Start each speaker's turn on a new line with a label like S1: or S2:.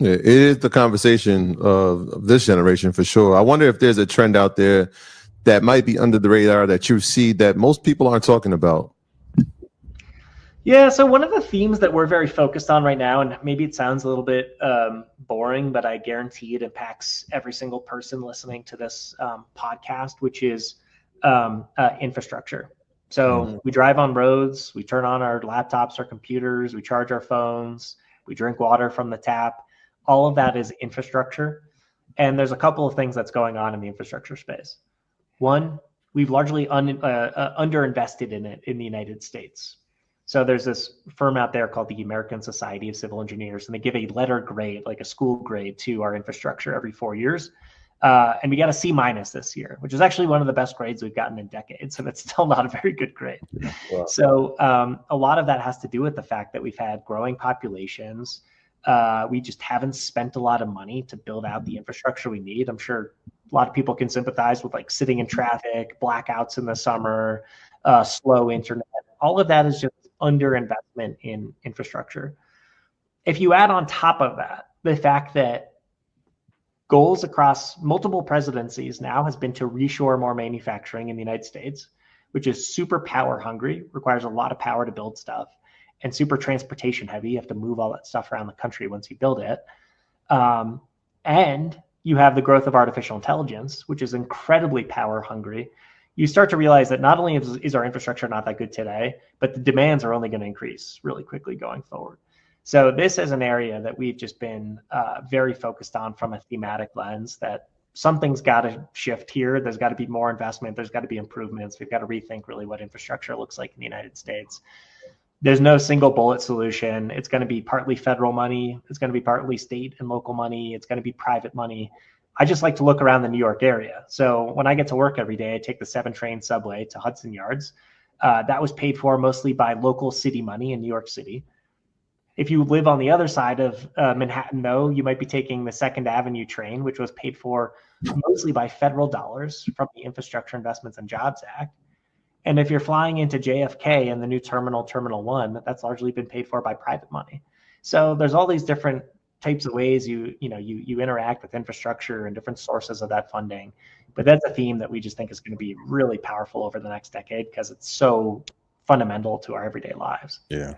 S1: Yeah, it is the conversation of this generation for sure. I wonder if there's a trend out there that might be under the radar that you see that most people aren't talking about.
S2: Yeah, so one of the themes that we're very focused on right now, and maybe it sounds a little bit boring, but I guarantee it impacts every single person listening to this podcast, which is infrastructure. So we drive on roads, we turn on our laptops, our computers, we charge our phones, we drink water from the tap. All of that is infrastructure. And there's a couple of things that's going on in the infrastructure space. One, we've largely underinvested in it in the United States. So there's this firm out there called the American Society of Civil Engineers, and they give a letter grade, like a school grade, to our infrastructure every 4 years. And we got a C- this year, which is actually one of the best grades we've gotten in decades, and it's still not a very good grade. Wow. So a lot of that has to do with the fact that we've had growing populations. We just haven't spent a lot of money to build out the infrastructure we need. I'm sure a lot of people can sympathize with like sitting in traffic, blackouts in the summer, slow internet. All of that is just underinvestment in infrastructure. If you add on top of that the fact that goals across multiple presidencies now has been to reshore more manufacturing in the United States, which is super power hungry, requires a lot of power to build stuff, and super transportation heavy. You have to move all that stuff around the country once you build it. And you have the growth of artificial intelligence, which is incredibly power hungry. You start to realize that not only is our infrastructure not that good today, but the demands are only going to increase really quickly going forward. So this is an area that we've just been very focused on from a thematic lens, that something's got to shift here. There's got to be more investment. There's got to be improvements. We've got to rethink really what infrastructure looks like in the United States. There's no single bullet solution. It's going to be partly federal money. It's going to be partly state and local money. It's going to be private money. I just like to look around the New York area. So when I get to work every day, I take the 7 train subway to Hudson Yards. That was paid for mostly by local city money in New York City. If you live on the other side of Manhattan, though, you might be taking the 2nd Avenue train, which was paid for mostly by federal dollars from the Infrastructure Investments and Jobs Act. And if you're flying into JFK and the new terminal, Terminal 1, that's largely been paid for by private money. So there's all these different types of ways you interact with infrastructure and different sources of that funding. But that's a theme that we just think is going to be really powerful over the next decade because it's so fundamental to our everyday lives.
S3: Yeah.